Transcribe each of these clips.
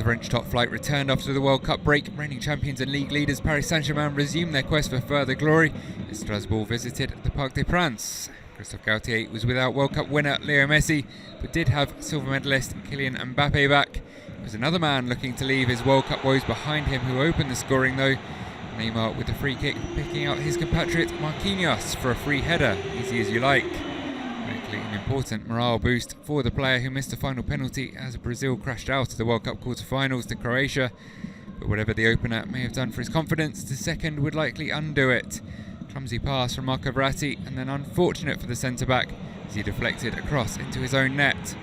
French top flight returned after the World Cup break. Reigning champions and league leaders Paris Saint-Germain resumed their quest for further glory as Strasbourg visited the Parc des Princes. Christophe Galtier was without World Cup winner Leo Messi, but did have silver medalist Kylian Mbaye back. There was another man looking to leave his World Cup woes behind him who opened the scoring though. Neymar with the free kick, picking out his compatriot Marquinhos for a free header, easy as you like. Likely an important morale boost for the player who missed the final penalty as Brazil crashed out of the World Cup quarter-finals to Croatia. But whatever the opener may have done for his confidence, the second would likely undo it. Clumsy pass from Marco Verratti, and then unfortunate for the centre-back as he deflected across into his own net.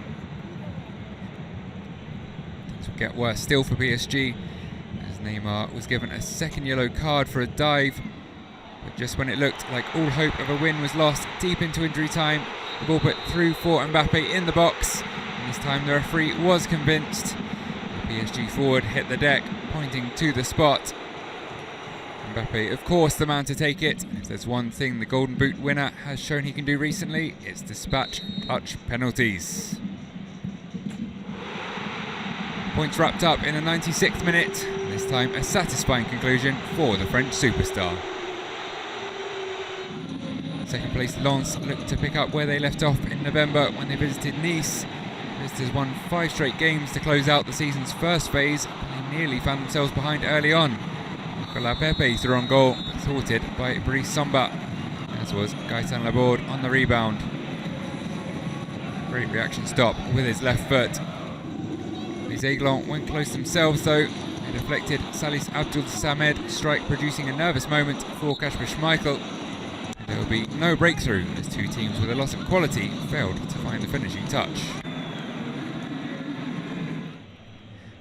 Things will get worse still for PSG, as Neymar was given a second yellow card for a dive. But just when it looked like all hope of a win was lost, deep into injury time, the ball put through for Mbaye in the box, and this time the referee was convinced. The PSG forward hit the deck, pointing to the spot. Mbaye, of course, the man to take it. If there's one thing the Golden Boot winner has shown he can do recently, it's dispatch clutch penalties. Points wrapped up in the 96th minute, and this time a satisfying conclusion for the French superstar. Second place Lens looked to pick up where they left off in November when they visited Nice. Visitors won 5 straight games to close out the season's first phase, and they nearly found themselves behind early on. Nicolas Pepe threw on goal, thwarted by Brice Samba, as was Gaëtan Laborde on the rebound. Great reaction stop with his left foot. Les Aiglons went close themselves though. They deflected Salis Abdul Samed strike, producing a nervous moment for Kasper Schmeichel. There will be no breakthrough as two teams with a loss of quality failed to find the finishing touch.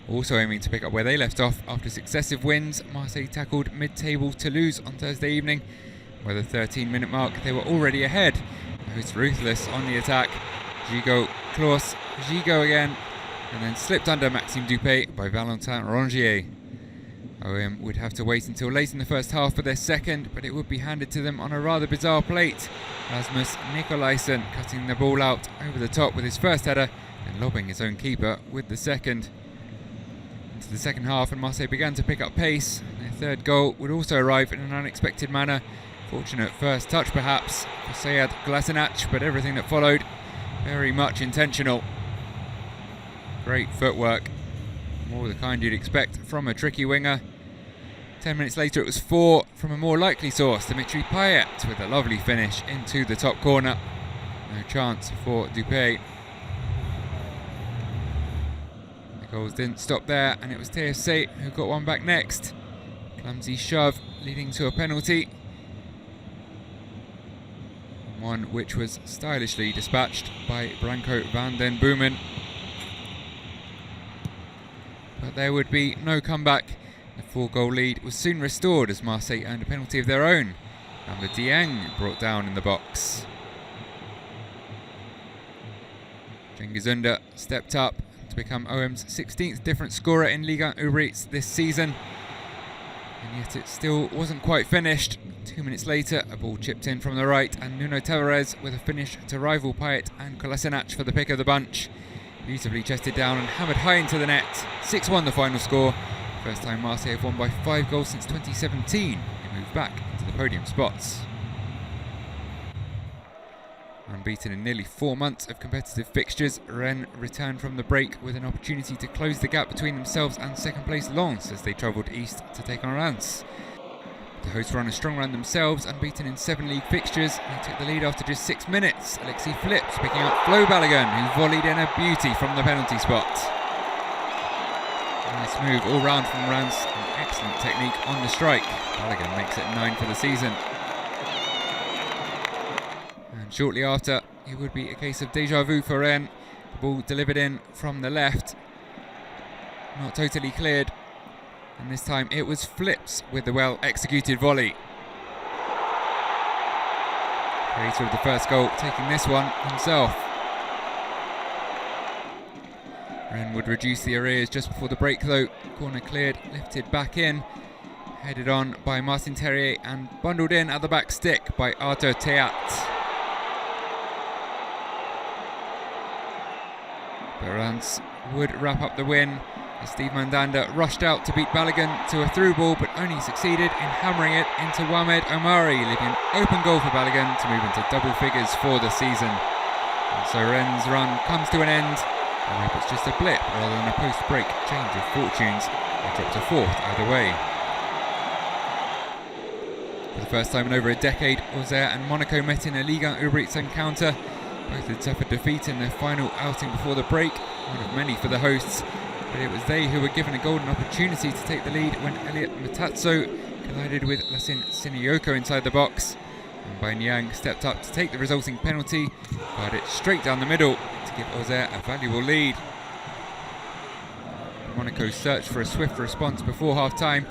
Also aiming to pick up where they left off after successive wins, Marseille tackled mid-table Toulouse on Thursday evening. By the 13-minute mark, they were already ahead. The hosts ruthless on the attack. Gigot, Klaus, Gigot again, and then slipped under Maxime Dupé by Valentin Rongier. OM would have to wait until late in the first half for their second, but it would be handed to them on a rather bizarre plate. Rasmus Nicolaisen cutting the ball out over the top with his first header and lobbing his own keeper with the second. Into the second half, and Marseille began to pick up pace. Their third goal would also arrive in an unexpected manner. Fortunate first touch perhaps for Sead Glasinac, but everything that followed very much intentional. Great footwork, more the kind you'd expect from a tricky winger. 10 minutes later it was 4 from a more likely source, Dimitri Payet with a lovely finish into the top corner. No chance for Dupé. The goals didn't stop there, and it was TFC who got one back next. Clumsy shove leading to a penalty. One which was stylishly dispatched by Branko van den Boomen. But there would be no comeback. The 4-goal lead was soon restored as Marseille earned a penalty of their own. Number Niang brought down in the box. Cengiz Ünder stepped up to become OM's 16th different scorer in Ligue 1 Uber Eats this season. And yet it still wasn't quite finished. 2 minutes later, a ball chipped in from the right, and Nuno Tavares with a finish to rival Payet and Kolasinac for the pick of the bunch. Beautifully chested down and hammered high into the net. 6-1 the final score. First time Marseille have won by 5 goals since 2017. They move back into the podium spots. Unbeaten in nearly 4 months of competitive fixtures, Rennes returned from the break with an opportunity to close the gap between themselves and second place Lens as they travelled east to take on Reims. The hosts were on a strong run themselves, unbeaten in 7 league fixtures. They took the lead after just 6 minutes. Alexis Phillips picking up Flo Balogun, who volleyed in a beauty from the penalty spot. Nice move all round from Reims, and excellent technique on the strike. Balogun makes it 9 for the season. And shortly after, it would be a case of déjà vu for Rennes. The ball delivered in from the left, not totally cleared. And this time it was Phillips with the well-executed volley. Creator of the first goal taking this one himself. Rennes would reduce the arrears just before the break though. Corner cleared, lifted back in. Headed on by Martin Terrier and bundled in at the back stick by Arthur Theat. Reims would wrap up the win Steve Mandanda rushed out to beat Balogun to a through ball, but only succeeded in hammering it into Mohamed Omari, leaving an open goal for Balogun to move into double figures for the season. And so Rennes' run comes to an end. I hope it's just a blip rather than a post-break change of fortunes. They dropped to 4th either way. For the first time in over a decade, AUXERRE and Monaco met in a Ligue 1 Uber Eats encounter. Both had suffered defeat in their final outing before the break, one of many for the hosts. But it was they who were given a golden opportunity to take the lead when Elliot Matazzo collided with Lassine Sinioko inside the box. And Mbaye NIANG stepped up to take the resulting penalty, fired it straight down the middle to give AUXERRE a valuable lead. Monaco searched for a swift response before half-time,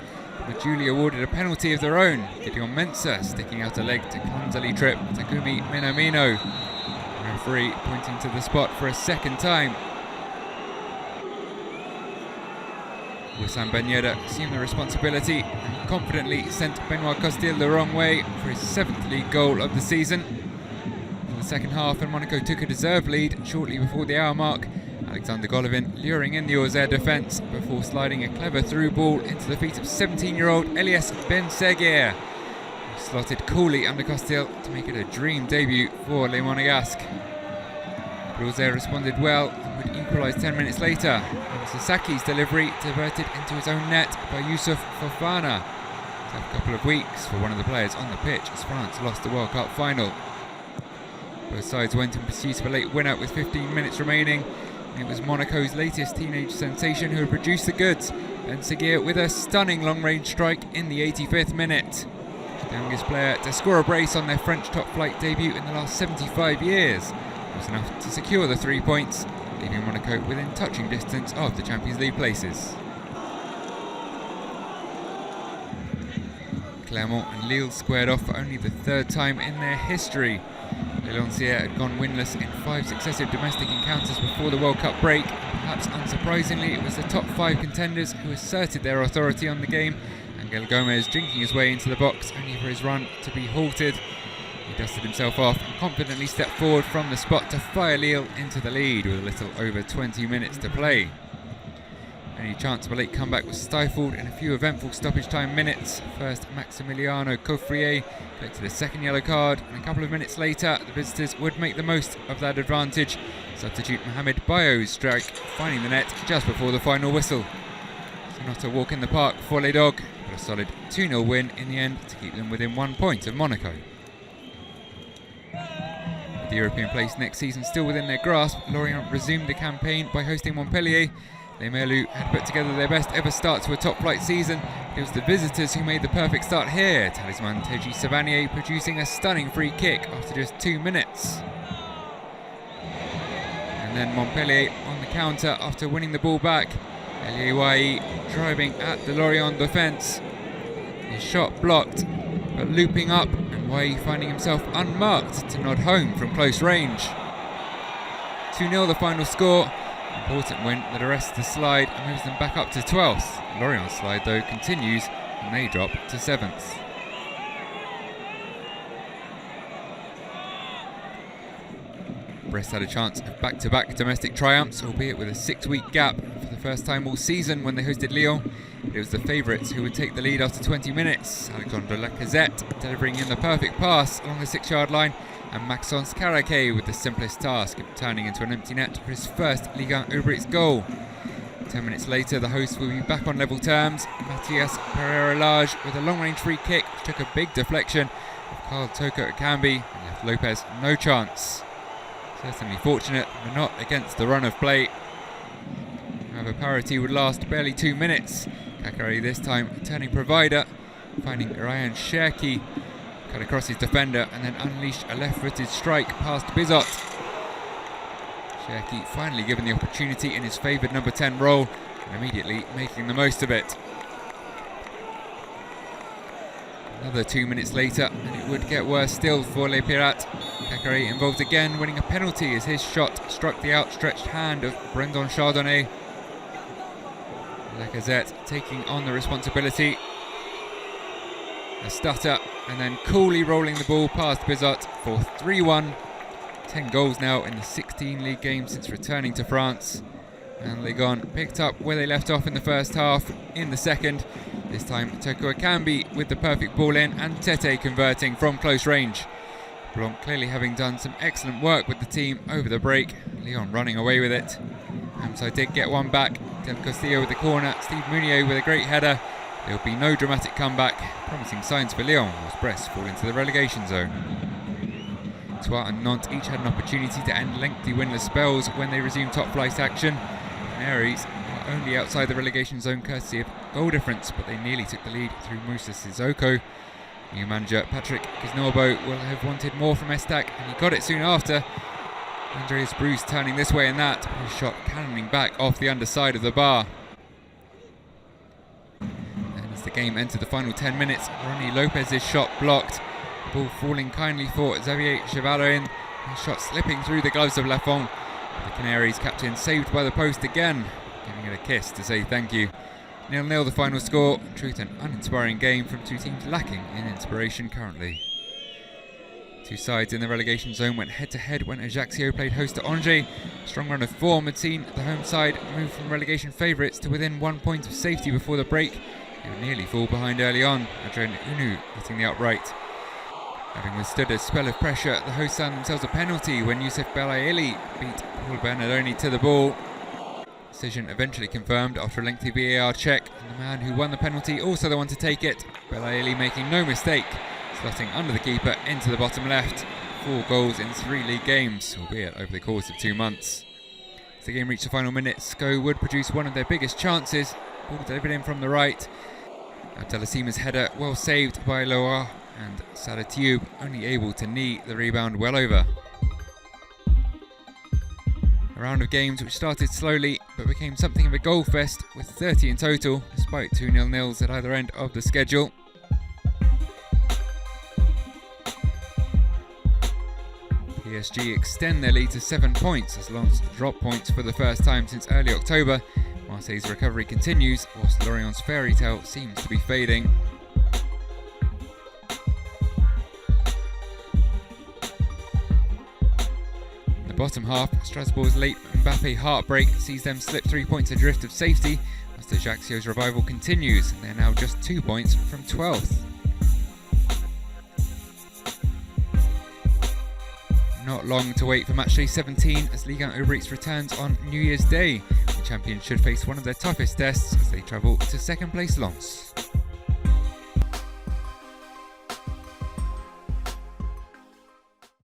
but duly awarded a penalty of their own, Gideon Mensah sticking out a leg to clumsily trip Takumi Minamino. The referee pointing to the spot for a second time. Wissam Ben Yedder assumed the responsibility and confidently sent Benoit Costil the wrong way for his 7th league goal of the season. In the second half, and Monaco took a deserved lead shortly before the hour mark, Alexander Golovin luring in the AUXERRE defence before sliding a clever through ball into the feet of 17-year-old Eliesse Ben Seguir, who slotted coolly under Costil to make it a dream debut for Les Monégasques. But AUXERRE responded well and would equalise 10 minutes later, and Sasaki's delivery diverted into his own net by Youcef Fofana. It took a couple of weeks for one of the players on the pitch as France lost the World Cup final. Both sides went in pursuit of a late winner with 15 minutes remaining. It was Monaco's latest teenage sensation who had produced the goods, Ben Seguir with a stunning long-range strike in the 85th minute. The youngest player to score a brace on their French top-flight debut in the last 75 years. It was enough to secure the 3 points, leaving Monaco within touching distance of the Champions League places. Clermont and Lille squared off for only the 3rd time in their history. LYONNAIS had gone winless in 5 successive domestic encounters before the World Cup break. Perhaps unsurprisingly, it was the top 5 contenders who asserted their authority on the game. Angel Gomez drinking his way into the box only for his run to be halted. He dusted himself off and confidently stepped forward from the spot to fire Lille into the lead with a little over 20 minutes to play. Any chance of a late comeback was stifled in a few eventful stoppage time minutes. First, Maximiliano Coffrier collected a 2nd yellow card, and a couple of minutes later, the visitors would make the most of that advantage. Substitute Mohamed Bayo's strike finding the net just before the final whistle. So not a walk in the park for Les Dogs, but a solid 2-0 win in the end to keep them within 1 point of Monaco. With the European place next season still within their grasp, Lorient resumed the campaign by hosting Montpellier. Les Merlus had put together their best ever start to a top-flight season. It was the visitors who made the perfect start here, talisman Teji Savanier producing a stunning free kick after just 2 minutes. And then Montpellier on the counter after winning the ball back. Eliesse driving at the Lorient defence. His shot blocked, but looping up, and Mbaye finding himself unmarked to nod home from close range. 2-0 the final score. Important win that arrests the slide and moves them back up to 12th. Lorient's slide though continues and they drop to 7th. Brest had a chance of back-to-back domestic triumphs, albeit with a 6-week gap for the first time all season when they hosted Lyon. It was the favourites who would take the lead after 20 minutes. Alexandre Lacazette delivering in the perfect pass along the 6-yard line, and Maxence Caraquet with the simplest task of turning into an empty net for his first Ligue 1 Uber Eats goal. 10 minutes later, the hosts will be back on level terms. Matthias Pereira-Lage with a long-range free kick which took a big deflection of Carl Toko Akambi and left Lopez no chance. Certainly fortunate, but not against the run of play. However, parity would last barely 2 minutes. Kakari this time turning provider, finding Ryan Cherki cut across his defender and then unleashed a left-footed strike past Bizot. Cherki finally given the opportunity in his favoured number 10 role and immediately making the most of it. Another 2 minutes later and it would get worse still for Les Pirates. Kakari involved again, winning a penalty as his shot struck the outstretched hand of Brendan Chardonnay. Lacazette taking on the responsibility. A stutter and then coolly rolling the ball past Bizot for 3-1. 10 goals now in the 16 league games since returning to France. And Ligue picked up where they left off in the first half in the second. This time Toko Akambi with the perfect ball in and Tete converting from close range. Blanc clearly having done some excellent work with the team over the break. Lyon running away with it. Hamza did get one back. Del Castillo with the corner. Steve Mounier with a great header. There will be no dramatic comeback. Promising signs for Lyon as Brest fall into the relegation zone. Troyes and Nantes each had an opportunity to end lengthy winless spells when they resumed top flight action. Canaries were only outside the relegation zone courtesy of goal difference, but they nearly took the lead through Moussa Sissoko. New manager Patrick Kisnorbo will have wanted more from ESTAC, and he got it soon after. Andreas Bruce turning this way and that, his shot cannoning back off the underside of the bar. And as the game entered the final 10 minutes, Ronnie Lopez's shot blocked. The ball falling kindly for Xavier Chevalerin, his shot slipping through the gloves of Lafont. The Canaries captain saved by the post again, giving it a kiss to say thank you. 0-0 the final score. In truth, an uninspiring game from two teams lacking in inspiration currently. Two sides in the relegation zone went head-to-head when Ajaccio played host to Angers. A strong run of form had seen the home side move from relegation favourites to within 1 point of safety before the break. They would nearly fall behind early on, Adrien Unu hitting the upright. Having withstood a spell of pressure, the hosts found themselves a penalty when Youcef BELAILI beat Paul Bernardoni to the ball. Decision eventually confirmed after a lengthy VAR check, and the man who won the penalty also the one to take it. BELAILI making no mistake, slotting under the keeper into the bottom left. 4 goals in 3 league games, albeit over the course of 2 months. As the game reached the final minute, SCO would produce one of their biggest chances. Ball delivered in from the right. Abdelazima's header well saved by Loa, and Salah Tioub only able to knee the rebound well over. A round of games which started slowly but became something of a goal fest with 30 in total, despite 2 0-0s at either end of the schedule. PSG extend their lead to 7 points as Lens drop points for the first time since early October. Marseille's recovery continues whilst Lorient's fairy tale seems to be fading. Bottom half, Strasbourg's late Mbaye heartbreak sees them slip 3 points adrift of safety, as Ajaccio's revival continues, and they're now just 2 points from 12th. Not long to wait for matchday 17 as Ligue 1 Uber Eats returns on New Year's Day. The champions should face one of their toughest tests as they travel to second place Lens.